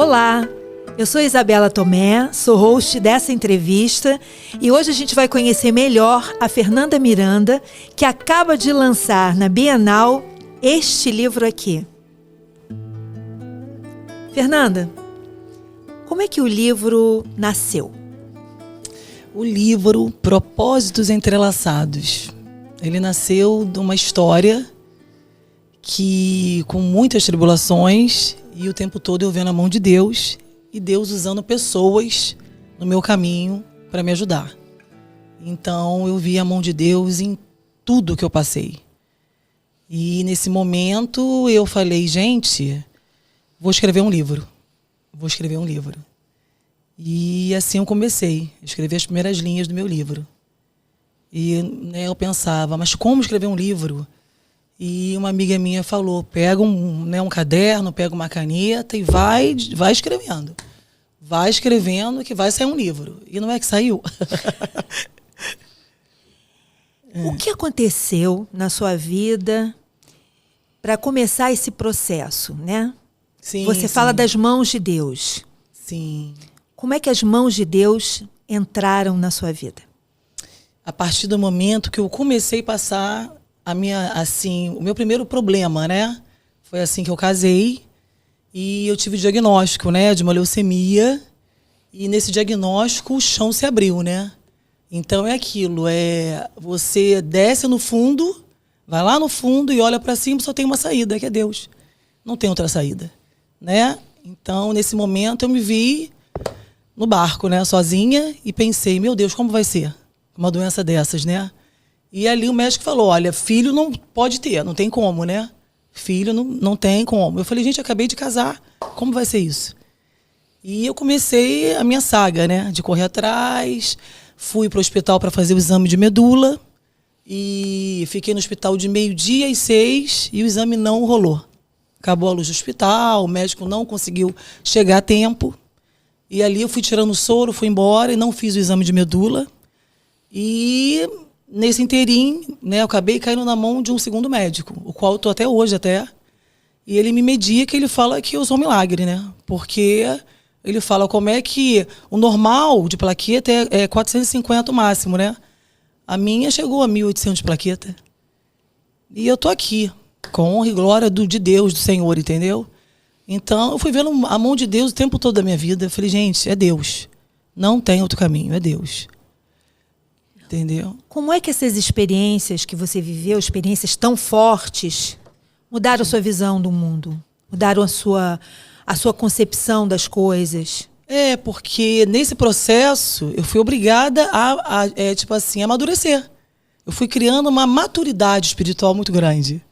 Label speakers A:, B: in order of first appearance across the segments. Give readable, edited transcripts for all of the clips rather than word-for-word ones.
A: Olá, eu sou Isabela Tomé, sou host dessa entrevista e hoje a gente vai conhecer melhor a Fernanda Miranda, que acaba de lançar na Bienal este livro aqui. Fernanda, como é que o livro nasceu?
B: O livro Propósitos Entrelaçados. Ele nasceu de uma história que, com muitas tribulações, e o tempo todo eu vendo a mão de Deus, e Deus usando pessoas no meu caminho para me ajudar. Então eu vi a mão de Deus em tudo que eu passei. E nesse momento eu falei, gente, vou escrever um livro. E assim eu comecei a escrever as primeiras linhas do meu livro. E eu pensava, mas como escrever um livro? E uma amiga minha falou, pega um caderno, pega uma caneta e vai escrevendo. Vai escrevendo que vai sair um livro. E não é que saiu.
A: O que aconteceu na sua vida para começar esse processo, né?
B: Sim,
A: Você fala das mãos de Deus.
B: Sim.
A: Como é que as mãos de Deus entraram na sua vida?
B: A partir do momento que eu comecei a passar o meu primeiro problema, né? Foi assim que eu casei e eu tive o diagnóstico, né, de uma leucemia. E nesse diagnóstico o chão se abriu, né? Então é aquilo, você desce no fundo, vai lá no fundo e olha para cima, só tem uma saída, que é Deus. Não tem outra saída, né? Então nesse momento eu me vi no barco, né, sozinha e pensei, meu Deus, como vai ser uma doença dessas, né? E ali o médico falou, olha, filho não pode ter, não tem como, né? Filho não tem como. Eu falei, gente, acabei de casar, como vai ser isso? E eu comecei a minha saga, né? De correr atrás, fui para o hospital para fazer o exame de medula e fiquei no hospital de 12:00 às 6:00 e o exame não rolou. Acabou a luz do hospital, o médico não conseguiu chegar a tempo. E ali eu fui tirando o soro, fui embora e não fiz o exame de medula. E nesse inteirinho, né, eu acabei caindo na mão de um segundo médico, o qual eu estou até hoje e ele me media, que ele fala que eu sou um milagre, né? Porque ele fala como é que o normal de plaqueta é 450 o máximo, né? A minha chegou a 1.800 de plaqueta. E eu tô aqui, com honra e glória de Deus, do Senhor, entendeu? Então eu fui vendo a mão de Deus o tempo todo da minha vida. Eu falei, gente, é Deus. Não tem outro caminho, é Deus. Entendeu?
A: Como é que essas experiências que você viveu, experiências tão fortes, mudaram a sua visão do mundo? Mudaram a sua concepção das coisas?
B: Porque nesse processo eu fui obrigada a amadurecer. Eu fui criando uma maturidade espiritual muito grande.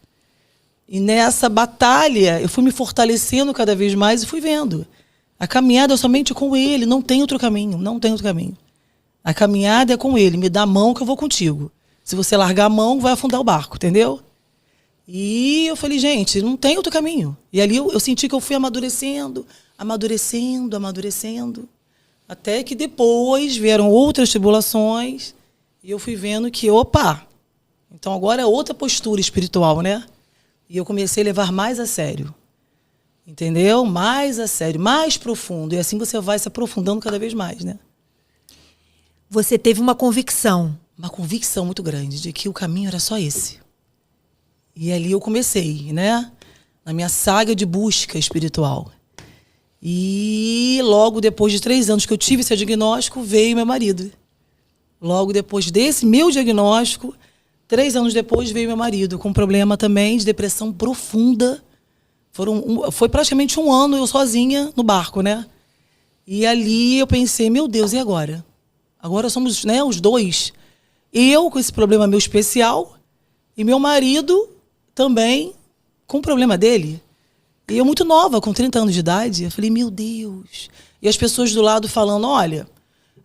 B: E nessa batalha eu fui me fortalecendo cada vez mais e fui vendo. A caminhada é somente com Ele, não tem outro caminho, não tem outro caminho. A caminhada é com Ele, me dá a mão que eu vou contigo. Se você largar a mão, vai afundar o barco, entendeu? E eu falei, gente, não tem outro caminho. E ali eu senti que eu fui amadurecendo. Até que depois vieram outras tribulações e eu fui vendo que, então agora é outra postura espiritual, né? E eu comecei a levar mais a sério. Entendeu? Mais a sério, mais profundo. E assim você vai se aprofundando cada vez mais, né?
A: Você teve uma convicção.
B: Uma convicção muito grande de que o caminho era só esse. E ali eu comecei, né? Na minha saga de busca espiritual. E logo depois de 3 anos que eu tive esse diagnóstico, veio meu marido. Logo depois desse meu diagnóstico, 3 anos depois veio meu marido com um problema também de depressão profunda. Foi praticamente 1 ano eu sozinha no barco, né? E ali eu pensei, meu Deus, e agora? Agora somos, né, os dois. Eu com esse problema meu especial e meu marido também com o problema dele. E eu muito nova, com 30 anos de idade. Eu falei, meu Deus. E as pessoas do lado falando, olha,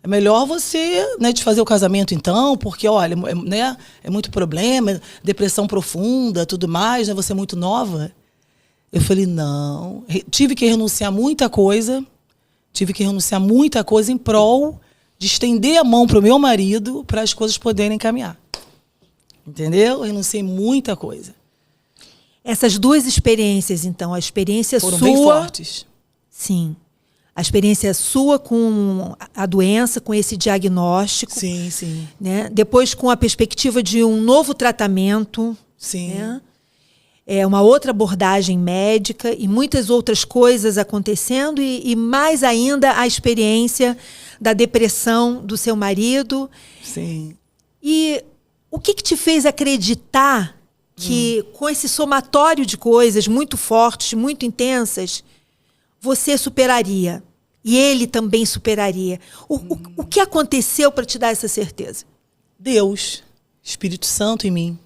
B: é melhor você, né, de fazer o casamento então, porque, olha, né, é muito problema, depressão profunda, tudo mais, né, você é muito nova. Eu falei, não. Tive que renunciar muita coisa em prol de estender a mão para o meu marido para as coisas poderem caminhar. Entendeu? Eu renunciei muita coisa.
A: Essas duas experiências, então, a experiência
B: foram
A: sua...
B: bem fortes.
A: Sim. A experiência sua com a doença, com esse diagnóstico.
B: Sim, sim.
A: Né? Depois com a perspectiva de um novo tratamento.
B: Sim.
A: Né? Uma outra abordagem médica e muitas outras coisas acontecendo e mais ainda a experiência da depressão do seu marido.
B: Sim.
A: E o que te fez acreditar que com esse somatório de coisas muito fortes, muito intensas, você superaria? E ele também superaria? O que aconteceu para te dar essa certeza?
B: Deus, Espírito Santo em mim.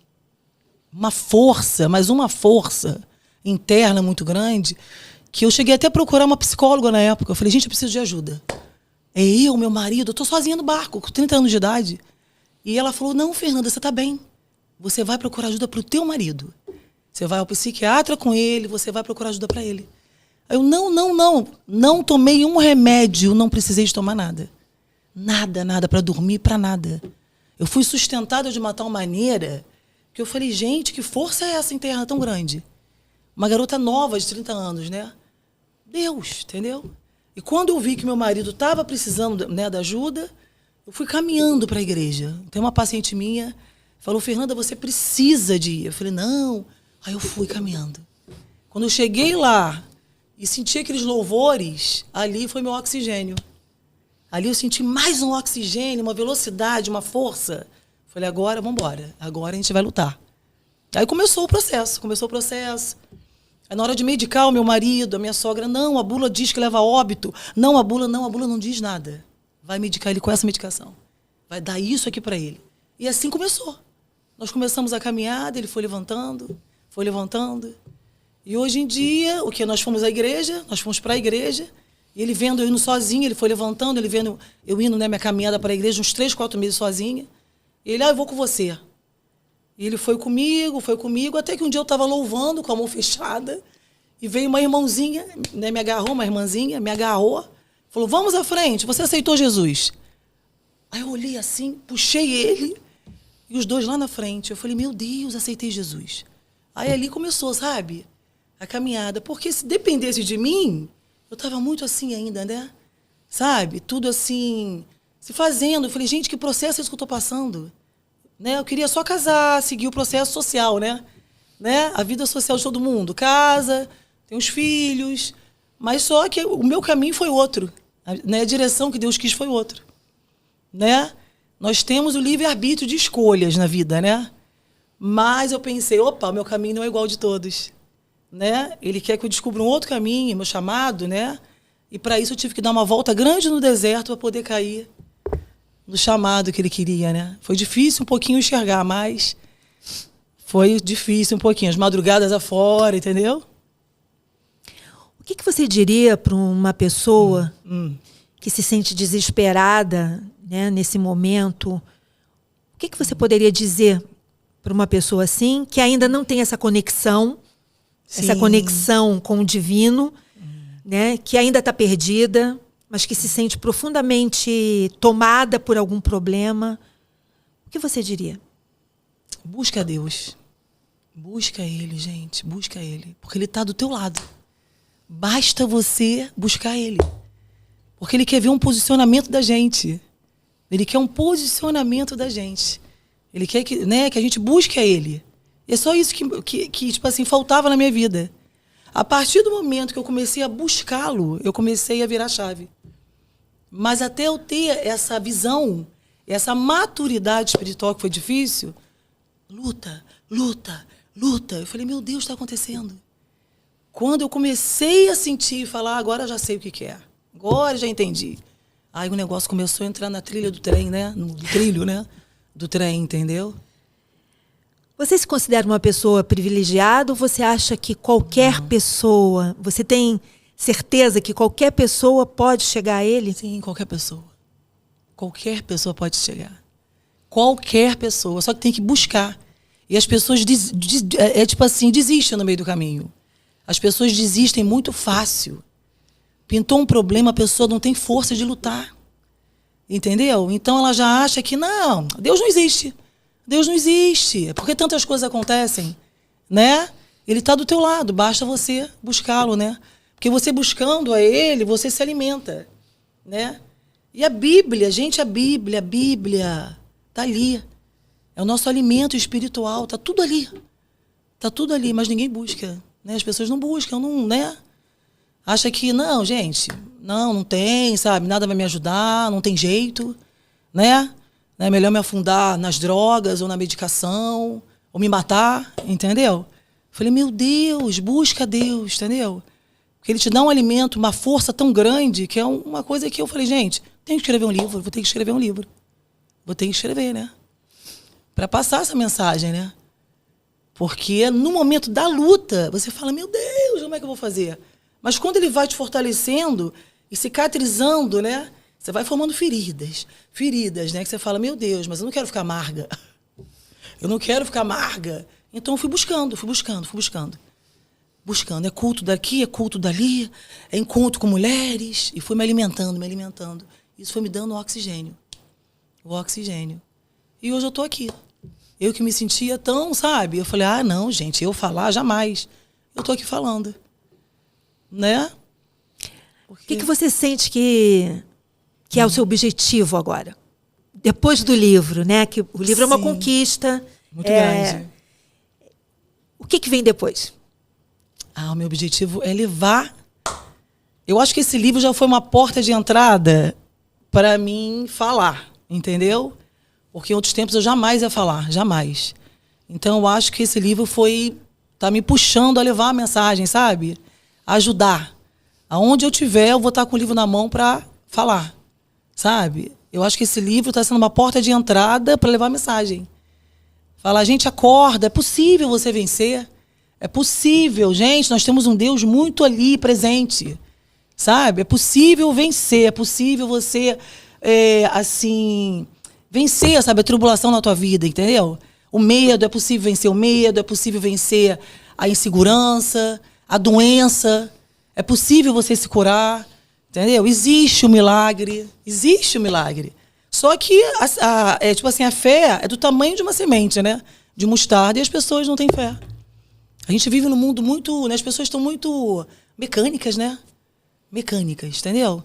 B: Uma força, mas uma força interna muito grande, que eu cheguei até a procurar uma psicóloga na época. Eu falei, gente, eu preciso de ajuda. É eu, meu marido, eu tô sozinha no barco, com 30 anos de idade. E ela falou, não, Fernanda, você tá bem. Você vai procurar ajuda pro teu marido. Você vai ao psiquiatra com ele, você vai procurar ajuda para ele. Eu, não tomei um remédio, não precisei de tomar nada. Nada, para dormir, para nada. Eu fui sustentada de uma tal maneira que eu falei, gente, que força é essa interna tão grande? Uma garota nova de 30 anos, né? Deus, entendeu? E quando eu vi que meu marido estava precisando, né, da ajuda, eu fui caminhando para a igreja. Tem uma paciente minha, falou, Fernanda, você precisa de ir. Eu falei, não. Aí eu fui caminhando. Quando eu cheguei lá e senti aqueles louvores, ali foi meu oxigênio. Ali eu senti mais um oxigênio, uma velocidade, uma força. Falei, agora, vamos embora. Agora a gente vai lutar. Aí começou o processo. Aí na hora de medicar o meu marido, a minha sogra, não, a bula diz que leva a óbito. Não, a bula não diz nada. Vai medicar ele com essa medicação. Vai dar isso aqui para ele. E assim começou. Nós começamos a caminhada, ele foi levantando. E hoje em dia, nós fomos à igreja, nós fomos para a igreja, e ele vendo eu indo sozinho, ele foi levantando, ele vendo eu indo, né, minha caminhada para a igreja, uns 3, 4 meses sozinha. E ele, eu vou com você. E ele foi comigo, até que um dia eu estava louvando com a mão fechada, e veio uma irmãzinha, né, uma irmãzinha, me agarrou, falou, vamos à frente, você aceitou Jesus. Aí eu olhei assim, puxei ele, e os dois lá na frente. Eu falei, meu Deus, aceitei Jesus. Aí ali começou, sabe, a caminhada. Porque se dependesse de mim, eu estava muito assim ainda, né? Sabe, tudo assim, se fazendo. Eu falei, gente, que processo é esse que eu estou passando? Né? Eu queria só casar, seguir o processo social, né? A vida social de todo mundo. Casa, tem os filhos. Mas só que o meu caminho foi outro. Né? A direção que Deus quis foi outra. Né? Nós temos o livre-arbítrio de escolhas na vida, né? Mas eu pensei, o meu caminho não é igual de todos. Né? Ele quer que eu descubra um outro caminho, meu chamado, né? E para isso eu tive que dar uma volta grande no deserto para poder cair no chamado que ele queria, né? Foi difícil um pouquinho enxergar, mas foi difícil um pouquinho. As madrugadas afora, entendeu?
A: O que você diria para uma pessoa que se sente desesperada, né, nesse momento? O que você poderia dizer para uma pessoa assim, que ainda não tem essa conexão, essa conexão com o divino, né, que ainda está perdida, mas que se sente profundamente tomada por algum problema? O que você diria?
B: Busca Deus. Busca Ele, gente. Busca Ele. Porque Ele está do teu lado. Basta você buscar Ele. Porque Ele quer ver um posicionamento da gente. Ele quer um posicionamento da gente. Ele quer que, né, que a gente busque a Ele. E é só isso que tipo assim, faltava na minha vida. A partir do momento que eu comecei a buscá-lo, eu comecei a virar chave. Mas até eu ter essa visão, essa maturidade espiritual que foi difícil, luta. Eu falei, meu Deus, está acontecendo. Quando eu comecei a sentir e falar, agora eu já sei o que é. Agora eu já entendi. Aí o negócio começou a entrar na trilha do trem, né? No trilho, né? Do trem, entendeu?
A: Você se considera uma pessoa privilegiada ou você acha que qualquer pessoa... Você tem certeza que qualquer pessoa pode chegar a ele?
B: Sim, qualquer pessoa. Qualquer pessoa pode chegar. Qualquer pessoa. Só que tem que buscar. E as pessoas tipo assim, desistem no meio do caminho. As pessoas desistem muito fácil. Pintou um problema, a pessoa não tem força de lutar. Entendeu? Então ela já acha que, não, Deus não existe. Deus não existe. Porque tantas coisas acontecem, né? Ele está do teu lado, basta você buscá-lo, né? Porque você buscando a Ele, você se alimenta, né? E a Bíblia, gente, a Bíblia tá ali. É o nosso alimento espiritual, tá tudo ali. Tá tudo ali, mas ninguém busca, né? As pessoas não buscam, não, né? Acha que, não, gente, não tem, sabe? Nada vai me ajudar, não tem jeito, né? É melhor me afundar nas drogas ou na medicação, ou me matar, entendeu? Falei, meu Deus, busca Deus, entendeu? Porque Ele te dá um alimento, uma força tão grande, que é uma coisa que eu falei, gente, tenho que escrever um livro, vou ter que escrever um livro. Vou ter que escrever, né? Para passar essa mensagem, né? Porque no momento da luta, você fala, meu Deus, como é que eu vou fazer? Mas quando Ele vai te fortalecendo e cicatrizando, né? Você vai formando feridas, né? Que você fala, meu Deus, mas eu não quero ficar amarga. Eu não quero ficar amarga. Então eu fui buscando. Buscando. É culto daqui, é culto dali, é encontro com mulheres. E fui me alimentando. Isso foi me dando o oxigênio. E hoje eu tô aqui. Eu que me sentia tão, sabe? Eu falei, não, gente, eu falar, jamais. Eu tô aqui falando. Né? Porque...
A: O que você sente que é o seu objetivo agora? Depois do livro, né? Que o livro é uma conquista.
B: Muito grande.
A: O que vem depois?
B: O meu objetivo é levar... Eu acho que esse livro já foi uma porta de entrada para mim falar, entendeu? Porque em outros tempos eu jamais ia falar, jamais. Então eu acho que esse livro tá me puxando a levar a mensagem, sabe? A ajudar. Aonde eu tiver, eu vou estar com o livro na mão para falar, sabe? Eu acho que esse livro está sendo uma porta de entrada para levar a mensagem. Falar, gente, acorda, é possível você vencer. É possível, gente, nós temos um Deus muito ali presente, sabe? É possível vencer, é possível você, vencer, sabe, a tribulação na tua vida, entendeu? O medo, é possível vencer o medo, é possível vencer a insegurança, a doença, é possível você se curar, entendeu? Existe o milagre. Só que, a fé é do tamanho de uma semente, né? De mostarda, e as pessoas não têm fé. A gente vive num mundo muito... Né? As pessoas estão muito mecânicas, né? Mecânicas, entendeu?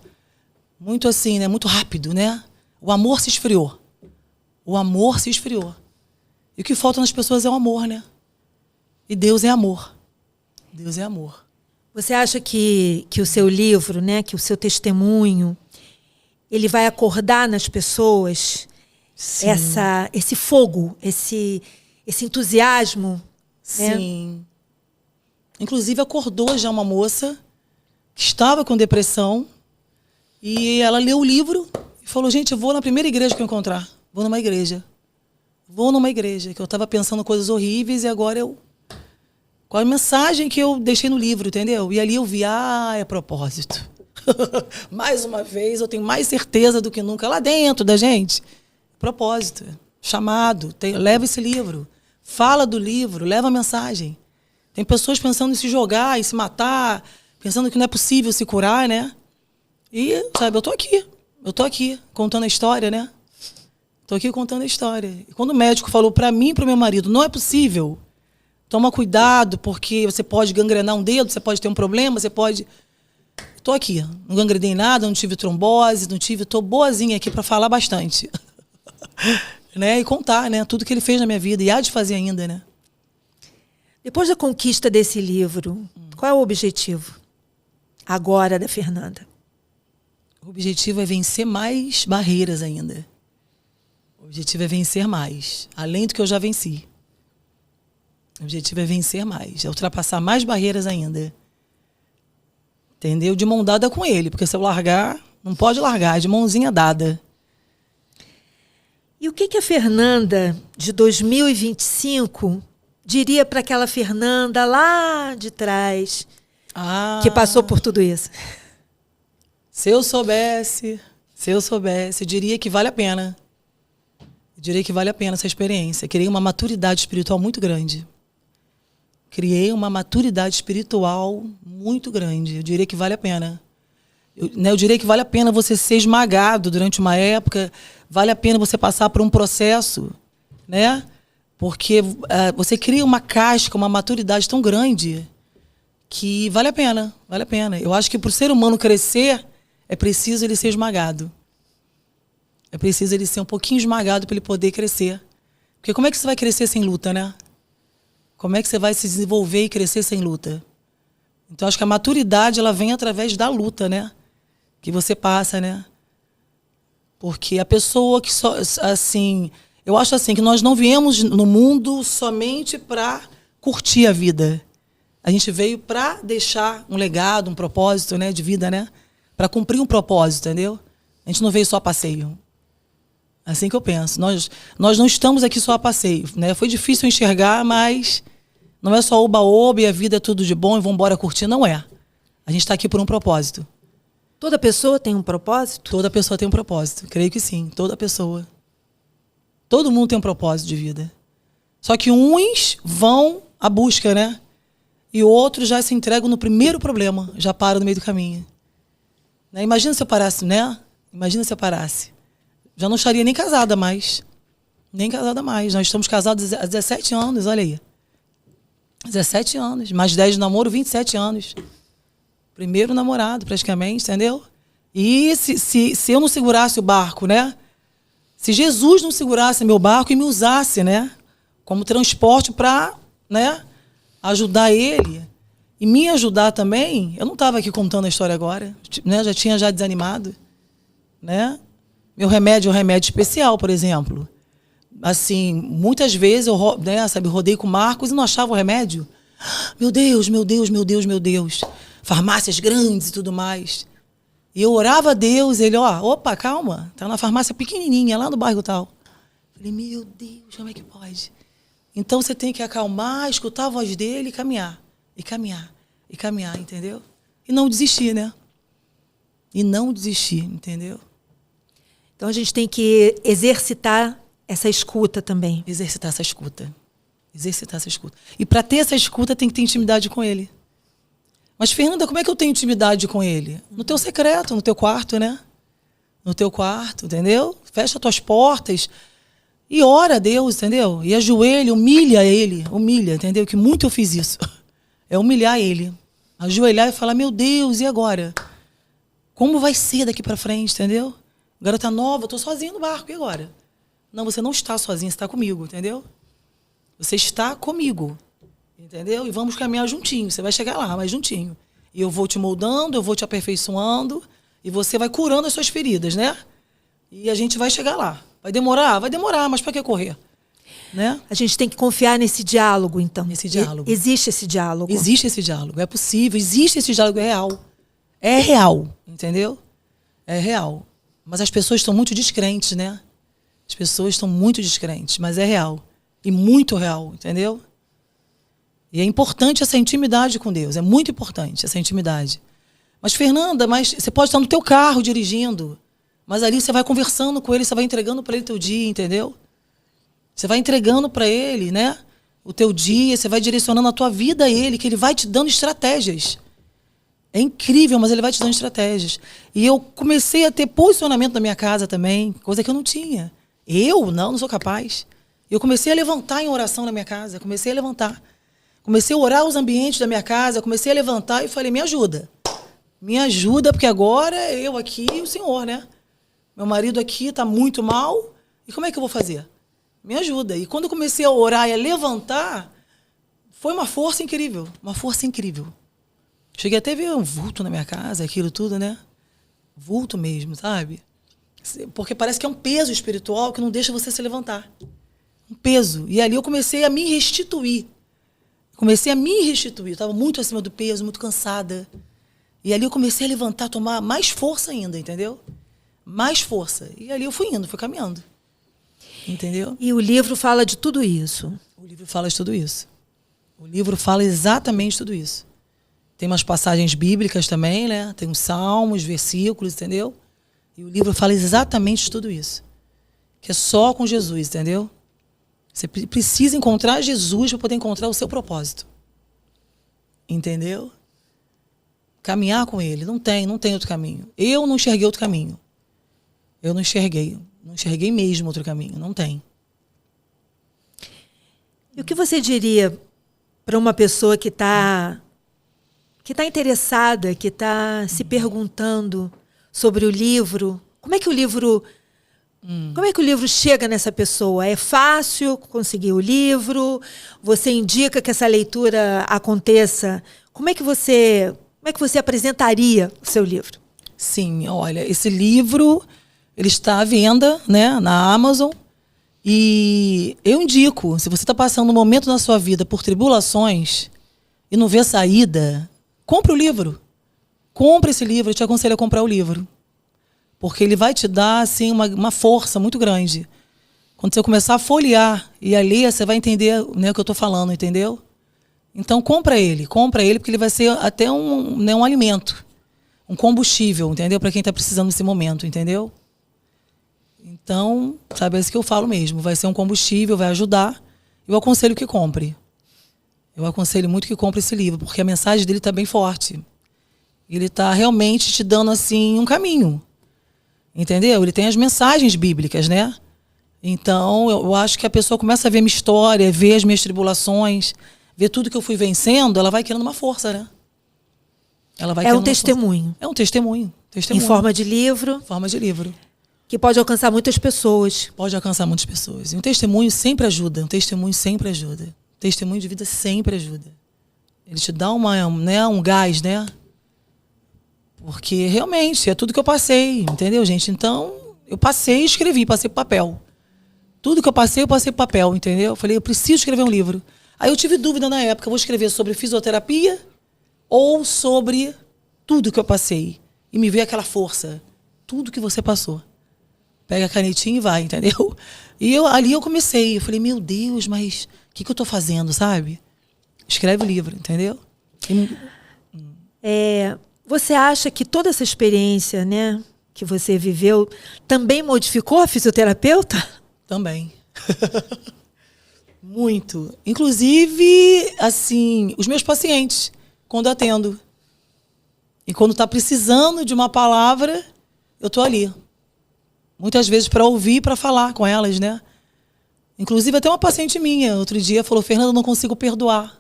B: Muito assim, né? Muito rápido, né? O amor se esfriou. E o que falta nas pessoas é o amor, né? E Deus é amor.
A: Você acha que o seu livro, né? Que o seu testemunho, ele vai acordar nas pessoas esse fogo, esse entusiasmo?
B: Sim. Né? Inclusive, acordou já uma moça que estava com depressão e ela leu o livro e falou, gente, eu vou na primeira igreja que eu encontrar. Vou numa igreja, que eu estava pensando coisas horríveis e agora qual a mensagem que eu deixei no livro, entendeu? E ali eu vi, é propósito. Mais uma vez, eu tenho mais certeza do que nunca lá dentro da gente. Propósito, chamado, leva esse livro. Fala do livro, leva a mensagem. Tem pessoas pensando em se jogar, em se matar, pensando que não é possível se curar, né? E, sabe, eu tô aqui, contando a história, né? E quando o médico falou para mim e pro meu marido, não é possível, toma cuidado, porque você pode gangrenar um dedo, você pode ter um problema, você pode... Tô aqui, não gangrenei nada, não tive trombose, tô boazinha aqui para falar bastante. Né? E contar, né? Tudo que ele fez na minha vida e há de fazer ainda, né?
A: Depois da conquista desse livro, qual é o objetivo agora da Fernanda?
B: O objetivo é vencer mais barreiras ainda. O objetivo é vencer mais, além do que eu já venci. O objetivo é vencer mais, é ultrapassar mais barreiras ainda. Entendeu? De mão dada com ele, porque se eu largar, não pode largar, é de mãozinha dada.
A: E o que a Fernanda de 2025 diria para aquela Fernanda lá de trás, que passou por tudo isso?
B: Se eu soubesse, eu diria que vale a pena. Eu diria que vale a pena essa experiência. Criei uma maturidade espiritual muito grande. Eu diria que vale a pena. Eu diria que vale a pena você ser esmagado durante uma época, vale a pena você passar por um processo, né? Porque você cria uma casca, uma maturidade tão grande que vale a pena, vale a pena. Eu acho que para o ser humano crescer, é preciso ele ser esmagado. É preciso ele ser um pouquinho esmagado para ele poder crescer. Porque como é que você vai crescer sem luta, né? Como é que você vai se desenvolver e crescer sem luta? Então, acho que a maturidade, ela vem através da luta, né? Que você passa, né? Porque a pessoa que só, assim, eu acho assim, que nós não viemos no mundo somente para curtir a vida. A gente veio para deixar um legado, um propósito, né, de vida, né? Para cumprir um propósito, entendeu? A gente não veio só a passeio. Assim que eu penso. Nós não estamos aqui só a passeio, né? Foi difícil enxergar, mas não é só oba-oba e a vida é tudo de bom e vamos embora curtir. Não é. A gente está aqui por um propósito.
A: Toda pessoa tem um propósito?
B: Toda pessoa tem um propósito. Creio que sim. Toda pessoa. Todo mundo tem um propósito de vida. Só que uns vão à busca, né? E outros já se entregam no primeiro problema. Já param no meio do caminho. Né? Imagina se eu parasse, né? Imagina se eu parasse. Já não estaria nem casada mais. Nem casada mais. Nós estamos casados há 17 anos, olha aí. 17 anos. Mais 10 de namoro, 27 anos. Primeiro namorado, praticamente, entendeu? E se eu não segurasse o barco, né? Se Jesus não segurasse meu barco e me usasse, né? Como transporte para, né? Ajudar ele e me ajudar também, eu não estava aqui contando a história agora, né? Já tinha desanimado, né? Meu remédio é um remédio especial, por exemplo. Assim, muitas vezes eu, né, rodei com o Marcos e não achava o remédio. Meu Deus, meu Deus, meu Deus, meu Deus. Farmácias grandes e tudo mais. E eu orava a Deus, ele, opa, calma, tá na farmácia pequenininha, lá no bairro tal. Falei, meu Deus, como é que pode? Então você tem que acalmar, escutar a voz dele e caminhar. E caminhar, e caminhar, entendeu? E não desistir, né? E não desistir, entendeu?
A: Então a gente tem que exercitar essa escuta também.
B: Exercitar essa escuta. Exercitar essa escuta. E para ter essa escuta tem que ter intimidade com ele. Mas, Fernanda, como é que eu tenho intimidade com ele? No teu secreto, no teu quarto, né? No teu quarto, entendeu? Fecha tuas portas e ora a Deus, entendeu? E ajoelha, humilha ele, humilha, entendeu? Que muito eu fiz isso. É humilhar ele. Ajoelhar e falar, meu Deus, e agora? Como vai ser daqui para frente, entendeu? Garota nova, eu tô sozinha no barco, e agora? Não, você não está sozinha, você está comigo, entendeu? Você está comigo. Entendeu? E vamos caminhar juntinho. Você vai chegar lá, mas juntinho. E eu vou te moldando, eu vou te aperfeiçoando. E você vai curando as suas feridas, né? E a gente vai chegar lá. Vai demorar? Vai demorar, mas para que correr? Né?
A: A gente tem que confiar nesse diálogo, então.
B: Nesse diálogo.
A: Existe esse diálogo.
B: Existe esse diálogo. É possível. Existe esse diálogo. É real. É real. Entendeu? É real. Mas as pessoas estão muito descrentes, né? As pessoas estão muito descrentes. Mas é real. E muito real. Entendeu? E é importante essa intimidade com Deus. É muito importante essa intimidade. Mas, Fernanda, você pode estar no teu carro dirigindo, mas ali você vai conversando com ele, você vai entregando para ele o teu dia, entendeu? Você vai entregando para ele, né, o teu dia, você vai direcionando a tua vida a ele, que ele vai te dando estratégias. É incrível, mas ele vai te dando estratégias. E eu comecei a ter posicionamento na minha casa também, coisa que eu não tinha. Eu não sou capaz. Eu comecei a levantar em oração na minha casa, comecei a levantar. Comecei a orar os ambientes da minha casa, comecei a levantar e falei, me ajuda. Me ajuda, porque agora eu aqui e o Senhor, né? Meu marido aqui está muito mal, e como é que eu vou fazer? Me ajuda. E quando eu comecei a orar e a levantar, foi uma força incrível, uma força incrível. Cheguei até a ver um vulto na minha casa, aquilo tudo, né? Vulto mesmo, sabe? Porque parece que é um peso espiritual que não deixa você se levantar. Um peso. E ali eu comecei a me restituir. Comecei a me restituir. Estava muito acima do peso, muito cansada. E ali eu comecei a levantar, tomar mais força ainda, entendeu? Mais força. E ali eu fui indo, fui caminhando. Entendeu?
A: E o livro fala de tudo isso.
B: O livro fala de tudo isso. O livro fala exatamente tudo isso. Tem umas passagens bíblicas também, né? Tem uns salmos, versículos, entendeu? E o livro fala exatamente de tudo isso. Que é só com Jesus, entendeu? Você precisa encontrar Jesus para poder encontrar o seu propósito. Entendeu? Caminhar com ele. Não tem outro caminho. Eu não enxerguei outro caminho. Eu não enxerguei. Não enxerguei mesmo outro caminho. Não tem.
A: E o que você diria para uma pessoa que está que está interessada, que está se perguntando sobre o livro, como é que o livro chega nessa pessoa? É fácil conseguir o livro? Você indica que essa leitura aconteça? Como é que você apresentaria o seu livro?
B: Sim, olha, esse livro ele está à venda, né, na Amazon. E eu indico, se você está passando um momento na sua vida por tribulações e não vê saída, compre o livro. Compre esse livro, eu te aconselho a comprar o livro. Porque ele vai te dar assim, uma força muito grande. Quando você começar a folhear e a ler, você vai entender, né, o que eu estou falando, entendeu? Então compra ele porque ele vai ser até um alimento, um combustível, entendeu? Para quem está precisando nesse momento, entendeu? Então, sabe, é isso que eu falo mesmo. Vai ser um combustível, vai ajudar. Eu aconselho que compre. Eu aconselho muito que compre esse livro, porque a mensagem dele está bem forte. Ele está realmente te dando assim um caminho. Entendeu? Ele tem as mensagens bíblicas, né? Então, eu acho que a pessoa começa a ver minha história, ver as minhas tribulações, ver tudo que eu fui vencendo, ela vai querendo uma força, né? Ela vai
A: É um testemunho.
B: É um testemunho.
A: Em forma de livro.
B: Em forma de livro.
A: Que pode alcançar muitas pessoas.
B: Pode alcançar muitas pessoas. E um testemunho sempre ajuda. Um testemunho sempre ajuda. Um testemunho de vida sempre ajuda. Ele te dá um gás, né? Porque realmente é tudo que eu passei, entendeu, gente? Então, eu passei e escrevi, passei pro papel. Tudo que eu passei pro papel, entendeu? Eu falei, eu preciso escrever um livro. Aí eu tive dúvida na época, eu vou escrever sobre fisioterapia ou sobre tudo que eu passei. E me veio aquela força. Tudo que você passou. Pega a canetinha e vai, entendeu? E ali eu comecei. Eu falei, meu Deus, mas o que eu tô fazendo, sabe? Escreve o livro, entendeu?
A: Você acha que toda essa experiência, né, que você viveu também modificou a fisioterapeuta?
B: Também. Muito. Inclusive, assim, os meus pacientes, quando atendo. E quando está precisando de uma palavra, eu estou ali. Muitas vezes para ouvir e para falar com elas, né? Inclusive, até uma paciente minha, outro dia, falou, Fernanda, eu não consigo perdoar.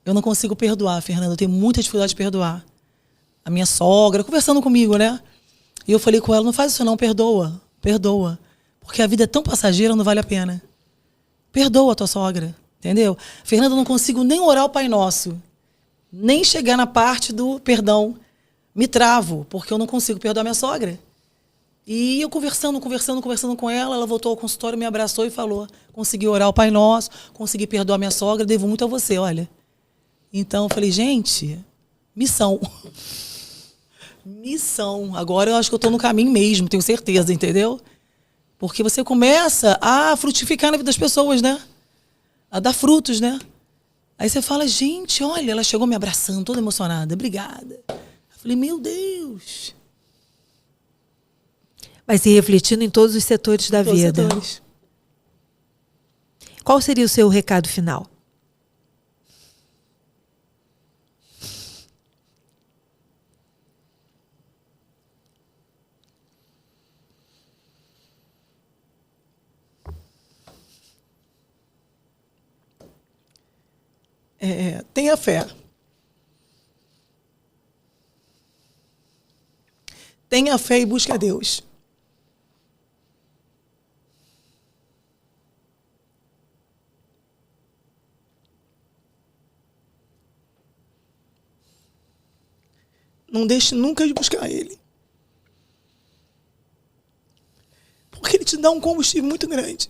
B: Eu não consigo perdoar, Fernanda. Eu tenho muita dificuldade de perdoar. A minha sogra, conversando comigo, né? E eu falei com ela, não faz isso não, perdoa. Perdoa. Porque a vida é tão passageira, não vale a pena. Perdoa a tua sogra, entendeu? Fernanda, eu não consigo nem orar o Pai Nosso. Nem chegar na parte do perdão. Me travo, porque eu não consigo perdoar minha sogra. E eu conversando com ela voltou ao consultório, me abraçou e falou, consegui orar o Pai Nosso, consegui perdoar minha sogra, devo muito a você, olha. Então eu falei, gente, missão. Missão. Agora eu acho que eu estou no caminho mesmo, tenho certeza, entendeu? Porque você começa a frutificar na vida das pessoas, né? A dar frutos, né? Aí você fala, gente, olha, ela chegou me abraçando, toda emocionada, obrigada. Eu falei, meu Deus.
A: Vai se refletindo em todos os setores da vida.
B: Setores.
A: Qual seria o seu recado final?
B: Tenha fé. Tenha fé e busque a Deus. Não deixe nunca de buscar Ele. Porque Ele te dá um combustível muito grande.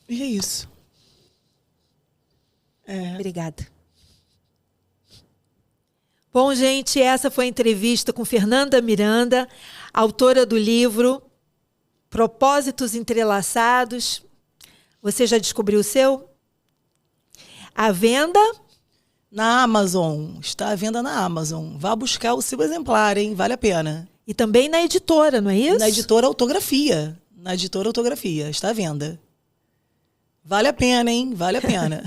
B: E é isso.
A: Obrigada. Bom, gente, essa foi a entrevista com Fernanda Miranda, autora do livro Propósitos Entrelaçados. Você já descobriu o seu? À venda?
B: Na Amazon. Está à venda na Amazon. Vá buscar o seu exemplar, hein? Vale a pena.
A: E também na editora, não é isso?
B: Na editora Autografia. Na editora Autografia. Está à venda. Vale a pena, hein? Vale a pena.